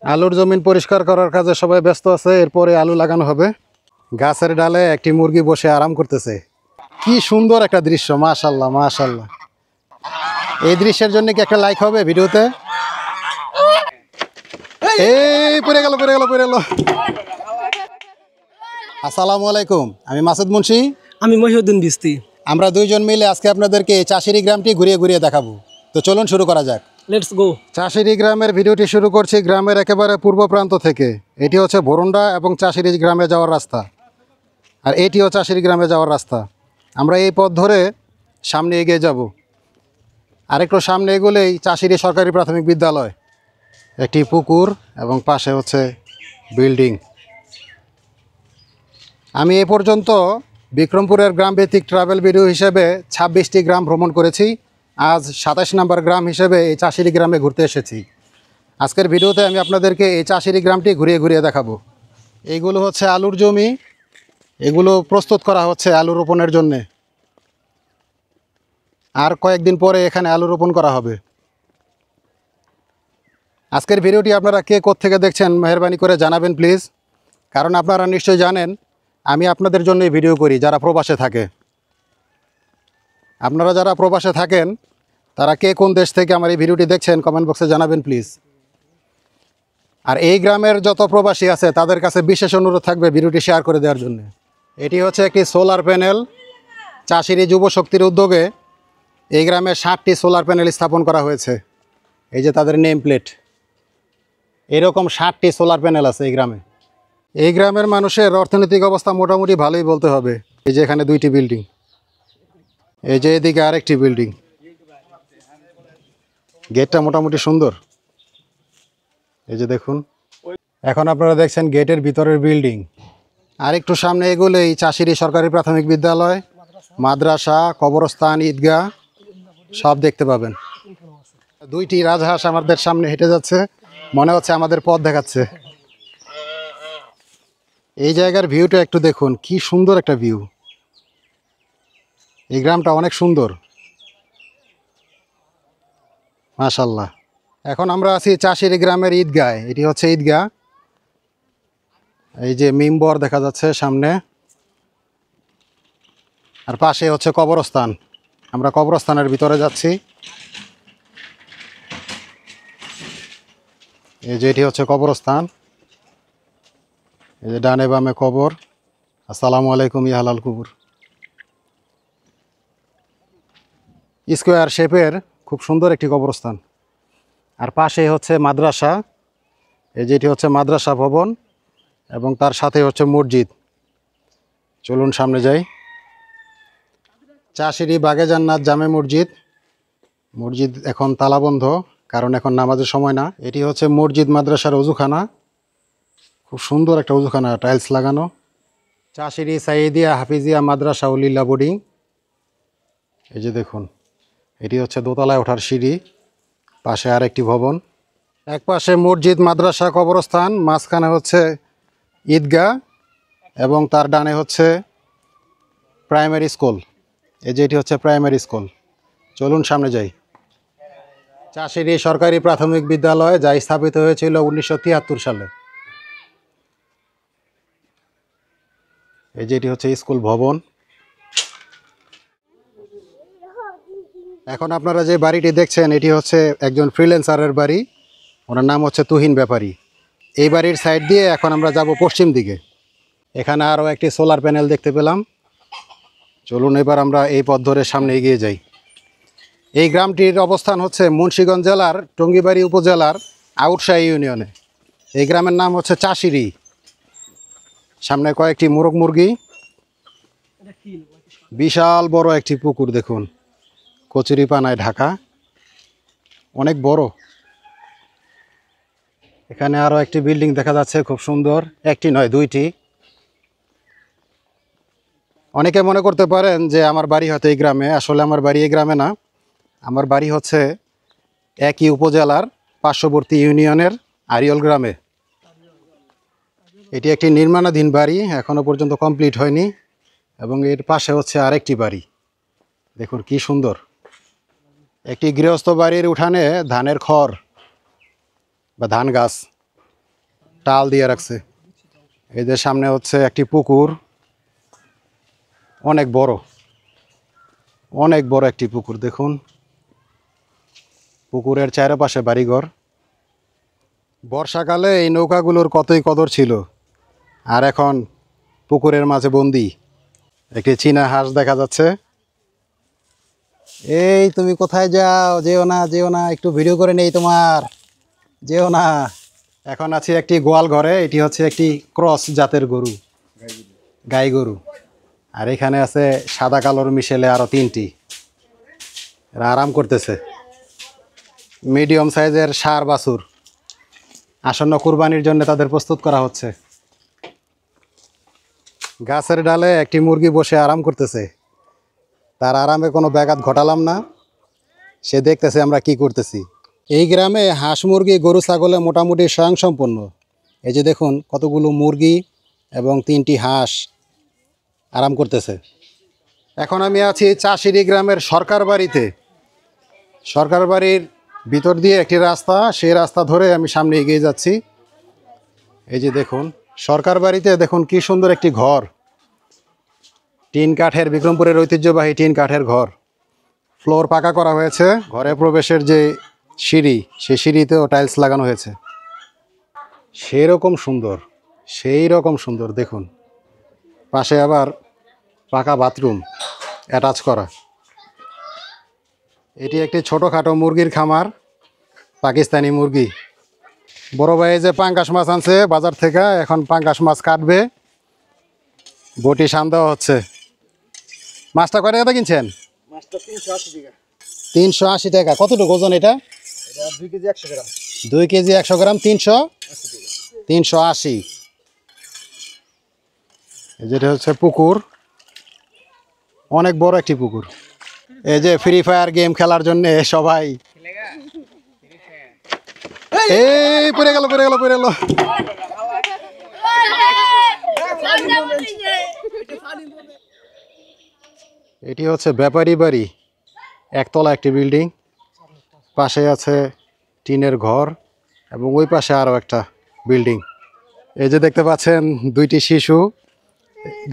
আলুর জমিন পরিষ্কার করার কাজে সবাই ব্যস্ত আছে। এরপরে আলু লাগানো হবে। গাছের ডালে একটি মুরগি বসে আরাম করতেছে। কি সুন্দর একটা দৃশ্য, মাশাআল্লাহ মাশাআল্লাহ। এই দৃশ্যের জন্য কি একটা লাইক হবে ভিডিওতে? এই পড়ে গেল পড়ে গেল পড়ে গেল। আসসালামু আলাইকুম, আমি মাসুদ মুন্সি। আমি মহিউদ্দিন বিস্তি। আমরা দুইজন মিলে আজকে আপনাদেরকে এই চাষিরি গ্রামটি ঘুরিয়ে ঘুরিয়ে দেখাবো। তো চলুন শুরু করা যাক। Let's go. চাষিরি গ্রামের ভিডিওটি শুরু করছি গ্রামের একেবারে পূর্ব প্রান্ত থেকে। এটি হচ্ছে ভরুন্ডা এবং চাষিরি গ্রামে যাওয়ার রাস্তা, আর এটিও চাষিরি গ্রামে যাওয়ার রাস্তা। আমরা এই পথ ধরে সামনে এগিয়ে যাব। আরেকটু সামনে এগোলেই চাষিরি সরকারি প্রাথমিক বিদ্যালয়, একটি পুকুর এবং পাশে হচ্ছে বিল্ডিং। আমি এ পর্যন্ত বিক্রমপুরের গ্রামভিত্তিক ট্রাভেল ভিডিও হিসেবে 26টি গ্রাম ভ্রমণ করেছি। আজ 27 নম্বর গ্রাম হিসেবে এই চাষিরি গ্রামে ঘুরতে এসেছি। আজকের ভিডিওতে আমি আপনাদেরকে এই চাষিরি গ্রামটি ঘুরিয়ে ঘুরিয়ে দেখাবো। এইগুলো হচ্ছে আলুর জমি, এগুলো প্রস্তুত করা হচ্ছে আলু রোপণের জন্যে। আর কয়েকদিন পরে এখানে আলু রোপণ করা হবে। আজকের ভিডিওটি আপনারা কে কোত্থেকে দেখছেন মেহেরবানি করে জানাবেন প্লিজ, কারণ আপনারা নিশ্চয়ই জানেন আমি আপনাদের জন্যই ভিডিও করি যারা প্রবাসে থাকে। আপনারা যারা প্রবাসে থাকেন তারা কে কোন দেশ থেকে আমার এই ভিডিওটি দেখছেন কমেন্ট বক্সে জানাবেন প্লিজ। আর এই গ্রামের যত প্রবাসী আছে তাদের কাছে বিশেষ অনুরোধ থাকবে ভিডিওটি শেয়ার করে দেওয়ার জন্য। এটি হচ্ছে একটি সোলার প্যানেল। চাষিরি যুব শক্তির উদ্যোগে এই গ্রামে 60টি সোলার প্যানেল স্থাপন করা হয়েছে। এই যে তাদের নেম প্লেট, এরকম 60টি সোলার প্যানেল আছে এই গ্রামে। এই গ্রামের মানুষের অর্থনৈতিক অবস্থা মোটামুটি ভালোই বলতে হবে। এই যে এখানে 2টি বিল্ডিং, এই যে এদিকে আরেকটি বিল্ডিং। গেটটা মোটামুটি সুন্দর, এই যে দেখুন। এখন আপনারা দেখছেন গেটের ভিতরের বিল্ডিং। আর একটু সামনে এগোলেই চাষিরি সরকারি প্রাথমিক বিদ্যালয়, মাদ্রাসা, কবরস্থান, ঈদগাহ সব দেখতে পাবেন। 2টি রাজহাঁস আমাদের সামনে হেঁটে যাচ্ছে, মনে হচ্ছে আমাদের পথ দেখাচ্ছে। এই জায়গার ভিউটা একটু দেখুন, কি সুন্দর একটা ভিউ। এই গ্রামটা অনেক সুন্দর, মাশাআল্লাহ। এখন আমরা আছি চাষিরি গ্রামের ঈদগায়। এটি হচ্ছে ঈদগাহ। এই যে মিম্বর দেখা যাচ্ছে সামনে, আর পাশে হচ্ছে কবরস্থান। আমরা কবরস্থানের ভিতরে যাচ্ছি। এই যে এটি হচ্ছে কবরস্থান। এই যে ডানে বামে কবর। আসসালামু আলাইকুম ইয়া হালাল কুবুর। স্কোয়ার শেপের খুব সুন্দর একটি কবরস্থান। আর পাশে হচ্ছে মাদ্রাসা। এই যে এটি হচ্ছে মাদ্রাসা ভবন এবং তার সাথে হচ্ছে মসজিদ। চলুন সামনে যাই। চাষিরি বাগে জান্নাত জামে মসজিদ। মসজিদ এখন তালাবন্ধ, কারণ এখন নামাজের সময় না। এটি হচ্ছে মসজিদ মাদ্রাসার অজুখানা। খুব সুন্দর একটা অজুখানা, টাইলস লাগানো। চাষিরি সাইদিয়া হাফিজিয়া মাদ্রাসা উলিল্লা বোর্ডিং। এই যে দেখুন, এটি হচ্ছে দোতলায় ওঠার সিঁড়ি। পাশে আর একটি ভবন। এক পাশে মসজিদ, মাদ্রাসা, কবরস্থান, মাঝখানে হচ্ছে ঈদগাহ এবং তার ডানে হচ্ছে প্রাইমারি স্কুল। এই যে এটি হচ্ছে প্রাইমারি স্কুল। চলুন সামনে যাই। চাষিরি সরকারি প্রাথমিক বিদ্যালয়, যা স্থাপিত হয়েছিল 1973 সালে। এই যে এটি হচ্ছে স্কুল ভবন। এখন আপনারা যে বাড়িটি দেখছেন এটি হচ্ছে একজন ফ্রিল্যান্সারের বাড়ি। ওনার নাম হচ্ছে তুহিন ব্যাপারী। এই বাড়ির সাইড দিয়ে এখন আমরা যাব পশ্চিম দিকে। এখানে আরও একটি সোলার প্যানেল দেখতে পেলাম। চলুন এবার আমরা এই পথ ধরে সামনে এগিয়ে যাই। এই গ্রামটির অবস্থান হচ্ছে মুন্সিগঞ্জ জেলার টঙ্গিবাড়ি উপজেলার আউটশাহী ইউনিয়নে। এই গ্রামের নাম হচ্ছে চাষিরি। সামনে কয়েকটি মোরগ মুরগি, বিশাল বড় একটি পুকুর দেখুন, কচুরি পানায় ঢাকা, অনেক বড়। এখানে আরও একটি বিল্ডিং দেখা যাচ্ছে, খুব সুন্দর। একটি নয়, 2টি। অনেকে মনে করতে পারেন যে আমার বাড়ি হয়তো এই গ্রামে। আসলে আমার বাড়ি এই গ্রামে না, আমার বাড়ি হচ্ছে একই উপজেলার পার্শ্ববর্তী ইউনিয়নের আরিয়ল গ্রামে। এটি একটি নির্মাণাধীন বাড়ি, এখনও পর্যন্ত কমপ্লিট হয়নি। এবং এর পাশে হচ্ছে আরেকটি বাড়ি, দেখুন কি সুন্দর। একটি গৃহস্থ বাড়ির উঠানে ধানের খড় বা ধান গাছ টাল দিয়ে রাখছে। এই যে সামনে হচ্ছে একটি পুকুর, অনেক বড়, অনেক বড় একটি পুকুর দেখুন। পুকুরের চারপাশে বাড়িঘর। বর্ষাকালে এই নৌকাগুলোর কতই কদর ছিল, আর এখন পুকুরের মাঝে বন্দি। একটি চীনা হাঁস দেখা যাচ্ছে। এই তুমি কোথায় যাও? যেও না, যেও না, একটু ভিডিও করে নেই তোমার, যেও না। এখন আছি একটি গোয়াল ঘরে। এটি হচ্ছে একটি ক্রস জাতের গরু, গাই গরু। আর এখানে আছে সাদা কালোর মিশেলে আরো 3টি। এরা আরাম করতেছে। মিডিয়াম সাইজের ষাঁড় বাছুর, আসন্ন কুরবানির জন্য তাদের প্রস্তুত করা হচ্ছে। গাছের ডালে একটি মুরগি বসে আরাম করতেছে। তার আরামে কোনো ব্যাঘাত ঘটালাম না, সে দেখতেছে আমরা কি করতেছি। এই গ্রামে হাঁস মুরগি গরু ছাগলে মোটামুটি স্বয়ংসম্পন্ন। এই যে দেখুন কতগুলো মুরগি এবং 3টি হাঁস আরাম করতেছে। এখন আমি আছি চাষিরি গ্রামের সরকার বাড়িতে। সরকার বাড়ির ভিতর দিয়ে একটি রাস্তা, সেই রাস্তা ধরে আমি সামনে এগিয়ে যাচ্ছি। এই যে দেখুন সরকার বাড়িতে দেখুন কি সুন্দর একটি ঘর, টিন কাঠের, বিক্রমপুরের ঐতিহ্যবাহী টিন কাঠের ঘর। ফ্লোর পাকা করা হয়েছে। ঘরে প্রবেশের যে সিঁড়ি, সেই সিঁড়িতেও টাইলস লাগানো হয়েছে। সেই রকম সুন্দর, সেই রকম সুন্দর দেখুন। পাশে আবার পাকা বাথরুম অ্যাটাচ করা। এটি একটি ছোটোখাটো মুরগির খামার, পাকিস্তানি মুরগি। বড় ভাই যে পাঙ্গাস মাছ আনছে বাজার থেকে, এখন পাঙ্গাস মাছ কাটবে, বটি শান দেওয়া হচ্ছে। মাছটা কয় টাকা কিনছেন? 380 টাকা। কতটুকু ওজন এটা? 2 কেজি 100 গ্রাম। 2 কেজি 100 গ্রাম 380। যেটা হচ্ছে পুকুর, অনেক বড় একটি পুকুর। এই যে ফ্রি ফায়ার গেম খেলার জন্য সবাই, এই পড়ে গেল পড়ে গেল পড়ে গেল। এটি হচ্ছে ব্যাপারী বাড়ি, একতলা একটি বিল্ডিং। পাশে আছে টিনের ঘর এবং ওই পাশে আরও একটা বিল্ডিং। এই যে দেখতে পাচ্ছেন 2টি শিশু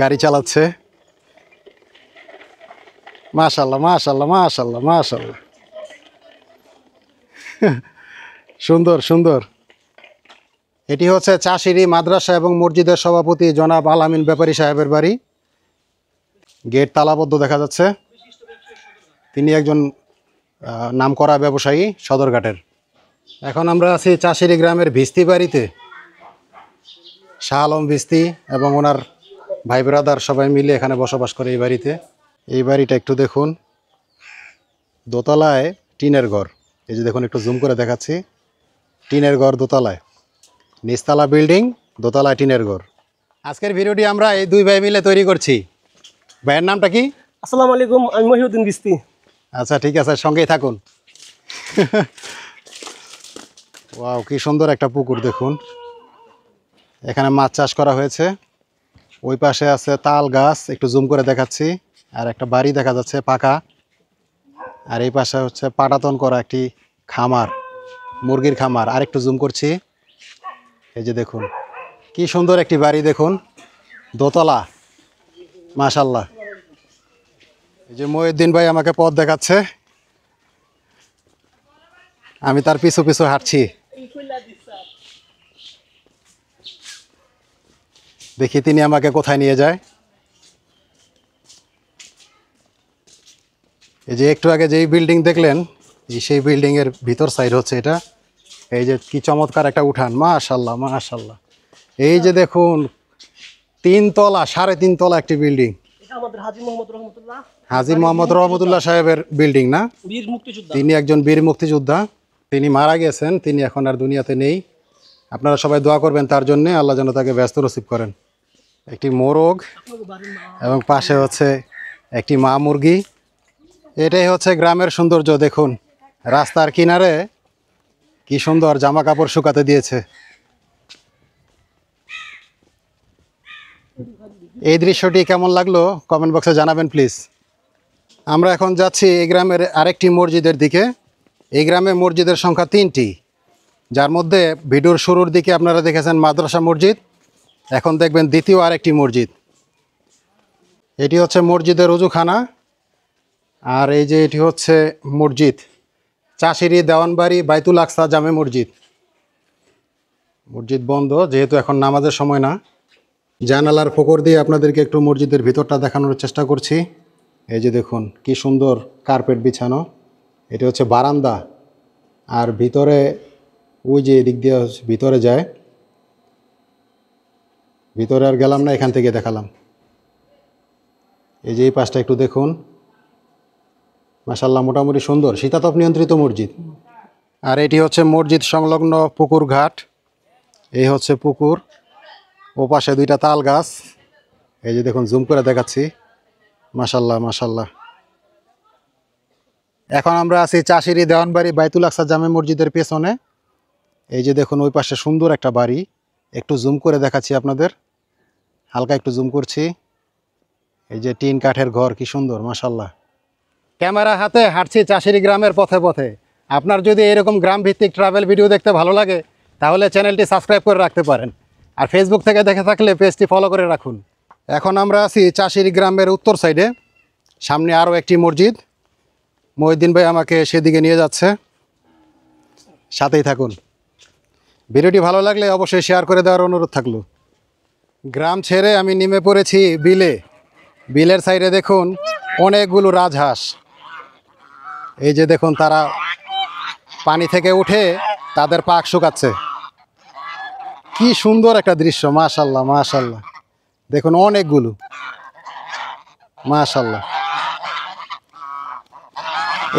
গাড়ি চালাচ্ছে। মাশাল্লাহ মাশাল্লাহ মাশাল্লাহ মাশাল্লাহ, সুন্দর সুন্দর। এটি হচ্ছে চাষিরি মাদ্রাসা এবং মসজিদের সভাপতি জনাব আলামিন ব্যাপারী সাহেবের বাড়ি। গেট তালাবদ্ধ দেখা যাচ্ছে। তিনি একজন নামকরা ব্যবসায়ী সদরঘাটের। এখন আমরা আছি চাষিরি গ্রামের ভিস্তি বাড়িতে। শাহ আলম ভিস্তি এবং ওনার ভাই ব্রাদার সবাই মিলে এখানে বসবাস করে এই বাড়িতে। এই বাড়িটা একটু দেখুন, দোতলায় টিনের ঘর। এই যে দেখুন, একটু জুম করে দেখাচ্ছি। টিনের ঘর দোতলায়, নিচতলা বিল্ডিং, দোতলায় টিনের ঘর। আজকের ভিডিওটি আমরা এই 2 ভাই মিলে তৈরি করছি। ভাইয়ের নামটা কি? আসসালামু আলাইকুম, আমি মহিউদ্দিন বিস্তি। আচ্ছা ঠিক আছে, সঙ্গেই থাকুন। ওয়াও, কি সুন্দর একটা পুকুর দেখুন। এখানে মাছ চাষ করা হয়েছে। ওই পাশে আছে তাল গাছ, একটু জুম করে দেখাচ্ছি। আর একটা বাড়ি দেখা যাচ্ছে পাকা। আর এই পাশে হচ্ছে পাটাতন করা একটি খামার, মুরগির খামার। আর একটু জুম করছি। এই যে দেখুন কি সুন্দর একটি বাড়ি দেখুন, দোতলা, মাশাল্লাহ। এই যে মহিউদ্দিন ভাই আমাকে পথ দেখাচ্ছে, আমি তার পিছু পিছু হাঁটছি। দেখি তিনি আমাকে কোথায় নিয়ে যায়। এই যে একটু আগে যেই বিল্ডিং দেখলেন, সেই বিল্ডিংয়ের ভিতর সাইড হচ্ছে এটা। এই যে কি চমৎকার একটা উঠান, মাশাল্লাহ মাশাল্লাহ। এই যে দেখুন 3 তলা, 3.5 তলা একটি বিল্ডিং। এটা আমাদের হাজী মোহাম্মদ রহমতুল্লাহ, হাজী মোহাম্মদ রহমতুল্লাহ সাহেবের বিল্ডিং না? বীর মুক্তিযোদ্ধা। তিনি একজন বীর মুক্তিযোদ্ধা। তিনি মারা গেছেন, তিনি এখন আর দুনিয়াতে নেই। আপনারা সবাই দোয়া করবেন তার জন্যে, আল্লাহ যেন তাকে ব্যস্ত নসিব করেন। একটি মোরগ এবং পাশে হচ্ছে একটি মা মুরগি। এটাই হচ্ছে গ্রামের সৌন্দর্য। দেখুন রাস্তার কিনারে কি সুন্দর জামা কাপড় শুকাতে দিয়েছে। এই দৃশ্যটি কেমন লাগলো কমেন্ট বক্সে জানাবেন প্লিজ। আমরা এখন যাচ্ছি এই গ্রামের আরেকটি মসজিদের দিকে। এই গ্রামে মসজিদের সংখ্যা 3টি। যার মধ্যে ভিডিওর শুরুর দিকে আপনারা দেখেছেন মাদ্রাসা মসজিদ, এখন দেখবেন দ্বিতীয় আরেকটি মসজিদ। এটি হচ্ছে মসজিদের ওযুখানা, আর এই যে এটি হচ্ছে মসজিদ চাষিরি দেওয়ানবাড়ি বাইতুল আকসা জামে মসজিদ। মসজিদ বন্ধ যেহেতু এখন নামাজের সময় না। জানালার ফোকর দিয়ে আপনাদেরকে একটু মসজিদের ভিতরটা দেখানোর চেষ্টা করছি। এই যে দেখুন কি সুন্দর কার্পেট বিছানো, এটি হচ্ছে বারান্দা। আর ভিতরে ওই যে এদিক দিয়ে ভিতরে যায়, ভিতরে আর গেলাম না, এখান থেকে দেখালাম। এই যে এই পাশটা একটু দেখুন, মাশাআল্লাহ মোটামুটি সুন্দর শীতাতপ নিয়ন্ত্রিত মসজিদ। আর এটি হচ্ছে মসজিদ সংলগ্ন পুকুর ঘাট। এই হচ্ছে পুকুর, ও পাশে দুইটা তাল গাছ। এই যে দেখুন জুম করে দেখাচ্ছি, মাশাআল্লাহ মাশাআল্লাহ। এখন আমরা আছি চাষিরি দেওয়ানবাড়ি বাইতুল আকসা জামে মসজিদের পেছনে। এই যে দেখুন ওই পাশে সুন্দর একটা বাড়ি, একটু জুম করে দেখাচ্ছি আপনাদের, হালকা একটু জুম করছি। এই যে টিন কাঠের ঘর, কি সুন্দর মাশাআল্লাহ। ক্যামেরা হাতে হাঁটছি চাষিরি গ্রামের পথে পথে। আপনার যদি এরকম গ্রাম ভিত্তিক ট্রাভেল ভিডিও দেখতে ভালো লাগে তাহলে চ্যানেলটি সাবস্ক্রাইব করে রাখতে পারেন, আর ফেসবুক থেকে দেখে থাকলে পেজটি ফলো করে রাখুন। এখন আমরা আছি চাষিরি গ্রামের উত্তর সাইডে, সামনে আরও একটি মসজিদ। মহিউদ্দিন ভাই আমাকে সেদিকে নিয়ে যাচ্ছে, সাথেই থাকুন। ভিডিওটি ভালো লাগলে অবশ্যই শেয়ার করে দেওয়ার অনুরোধ থাকলো। গ্রাম ছেড়ে আমি নেমে পড়েছি বিলে। বিলের সাইডে দেখুন অনেকগুলো রাজহাঁস। এই যে দেখুন তারা পানি থেকে উঠে তাদের পাক শুকাচ্ছে, কি সুন্দর একটা দৃশ্য, মাশাআল্লাহ মাশাআল্লাহ। দেখুন অনেকগুলো, মাশাআল্লাহ।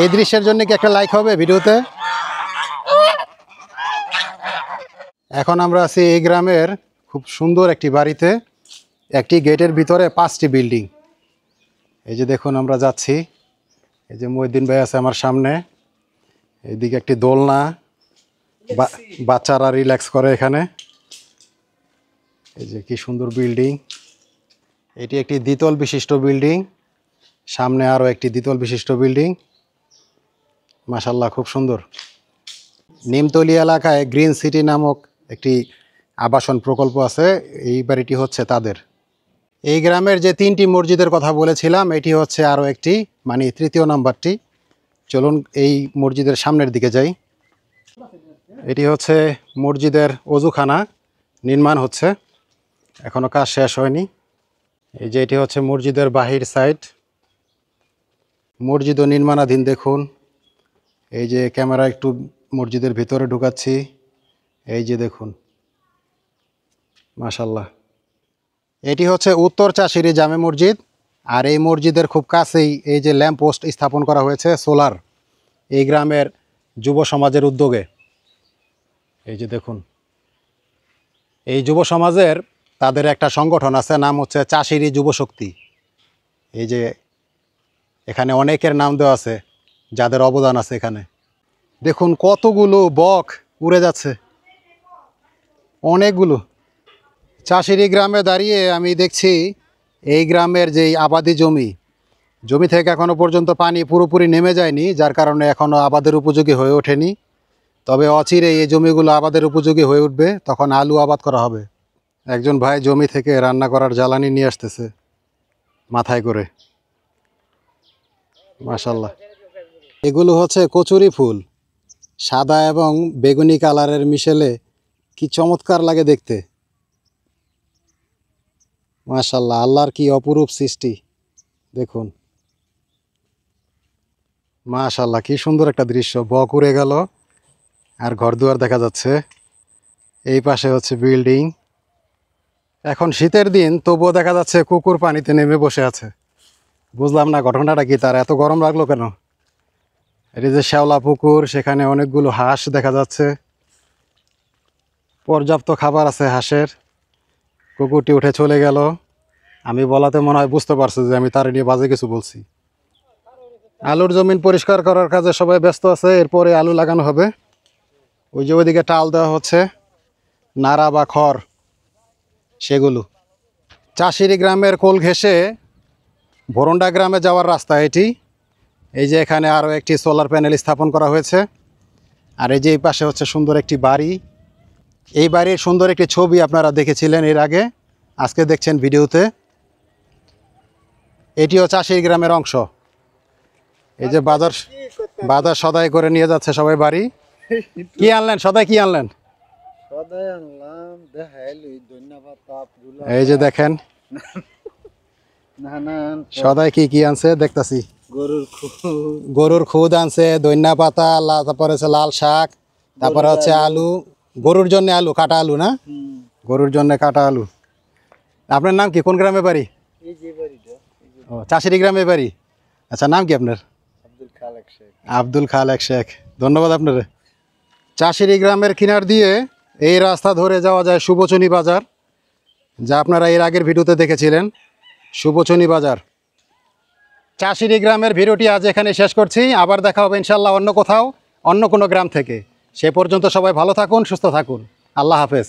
এই দৃশ্যের জন্য কি একটা লাইক হবে ভিডিওতে? এখন আমরা আছি এই গ্রামের খুব সুন্দর একটি বাড়িতে, একটি গেটের ভিতরে 5টি বিল্ডিং। এই যে দেখুন আমরা যাচ্ছি, এই যে মহিউদ্দিন ভাই আছে আমার সামনে। এইদিকে একটি দোলনা, বাচ্চারা রিল্যাক্স করে এখানে। এই যে কি সুন্দর বিল্ডিং, এটি একটি দ্বিতল বিশিষ্ট বিল্ডিং, সামনে আরও একটি দ্বিতল বিশিষ্ট বিল্ডিং, মাশাআল্লাহ খুব সুন্দর। নিমতলি এলাকায় গ্রিন সিটি নামক একটি আবাসন প্রকল্প আছে, এই বাড়িটি হচ্ছে তাদের। এই গ্রামের যে 3টি মসজিদের কথা বলেছিলাম, এটি হচ্ছে আরও একটি, মানে 3য় নাম্বারটি। চলুন এই মসজিদের সামনের দিকে যাই। এটি হচ্ছে মসজিদের ওযুখানা, নির্মাণ হচ্ছে, এখনও কাজ শেষ হয়নি। এই যে এটি হচ্ছে মসজিদের বাহির সাইড, মসজিদও নির্মাণাধীন। দেখুন এই যে ক্যামেরা একটু মসজিদের ভিতরে ঢুকাচ্ছি, এই যে দেখুন মাশাআল্লাহ। এটি হচ্ছে উত্তর চাষিরি জামে মসজিদ, আর এই মসজিদের খুব কাছেই এই যে ল্যাম্প পোস্ট স্থাপন করা হয়েছে সোলার, এই গ্রামের যুব সমাজের উদ্যোগে। এই যে দেখুন এই যুব সমাজের তাদের একটা সংগঠন আছে, নাম হচ্ছে চাষিরি যুব শক্তি। এই যে এখানে অনেকের নাম দেওয়া আছে যাদের অবদান আছে এখানে। দেখুন কতগুলো বক উড়ে যাচ্ছে, অনেকগুলো। চাষিরি গ্রামে দাঁড়িয়ে আমি দেখছি এই গ্রামের যেই আবাদি জমি থেকে এখনও পর্যন্ত পানি পুরোপুরি নেমে যায়নি, যার কারণে এখনও আবাদের উপযোগী হয়ে ওঠেনি। তবে অচিরে এই জমিগুলো আবাদের উপযোগী হয়ে উঠবে, তখন আলু আবাদ করা হবে। একজন ভাই জমি থেকে রান্না করার জ্বালানি নিয়ে আসতেছে মাথায় করে, মাশাআল্লাহ। এগুলো হচ্ছে কচুরি ফুল, সাদা এবং বেগুনি কালারের মিশেলে কি চমৎকার লাগে দেখতে, মাশাআল্লাহ। আল্লাহর কি অপরূপ সৃষ্টি দেখুন, মাশাআল্লাহ কি সুন্দর একটা দৃশ্য। বক উড়ে গেল আর ঘরদুয়ার দেখা যাচ্ছে, এই পাশে হচ্ছে বিল্ডিং। এখন শীতের দিন তবুও দেখা যাচ্ছে কুকুর পানিতে নেমে বসে আছে, বুঝলাম না ঘটনাটা কি, তার এত গরম লাগলো কেন। এটি যে শ্যাওলা পুকুর, সেখানে অনেকগুলো হাঁস দেখা যাচ্ছে, পর্যাপ্ত খাবার আছে হাঁসের। কুকুরটি উঠে চলে গেল, আমি বলাতে মনে হয় বুঝতে পারছি যে আমি তার নিয়ে বাজে কিছু বলছি। আলুর জমিন পরিষ্কার করার কাজে সবাই ব্যস্ত আছে, এরপরে আলু লাগানো হবে। ওই যে ওইদিকে টাল দেওয়া হচ্ছে, নাড়া বা খড় সেগুলো। চাষিরি গ্রামের কোল ঘেঁষে ভরন্ডা গ্রামে যাওয়ার রাস্তা এটি। এই যে এখানে আরও একটি সোলার প্যানেল স্থাপন করা হয়েছে, আর এই যে এই পাশে হচ্ছে সুন্দর একটি বাড়ি। এই বাড়ির সুন্দর একটি ছবি আপনারা দেখেছিলেন এর আগে, আজকে দেখছেন ভিডিওতে। এটিও চাষির গ্রামের অংশ। এই যে বাজার বাজার সদাই করে নিয়ে যাচ্ছে সবাই বাড়ি। কি আনলেন সদাই, কি আনলেন? সদাই আনলাম, দেখাইলি ধন্যবাদ আপগুলা। এই যে দেখেন নানান সদাই কি কি আনছে দেখতাছি। গরুর খুব গরুর খুদ আনছে, ধনিয়া পাতা, তারপরে হচ্ছে লাল শাক, তারপরে হচ্ছে আলু। গরুর জন্য আলু, কাটা আলু না? গরুর জন্য কাটা আলু। আপনার নাম কি, কোন গ্রামে বাড়ি? এই যে বাড়িটা, এই যে ও চাষিরি গ্রামে বাড়ি। আচ্ছা, নাম কি আপনার? আব্দুল খালেক শেখ। আব্দুল খালেক শেখ, ধন্যবাদ আপনারে। চাষিরি গ্রামের কিনার দিয়ে এই রাস্তা ধরে যাওয়া যায় সুবচনী বাজার, যা আপনারা এর আগের ভিডিওতে দেখেছিলেন, সুবচনী বাজার। চাষিরি গ্রামের ভিডিওটি আজ এখানে শেষ করছি। আবার দেখা হবে ইনশাল্লাহ অন্য কোথাও, অন্য কোনো গ্রাম থেকে। সে পর্যন্ত সবাই ভালো থাকুন, সুস্থ থাকুন। আল্লাহ হাফেজ।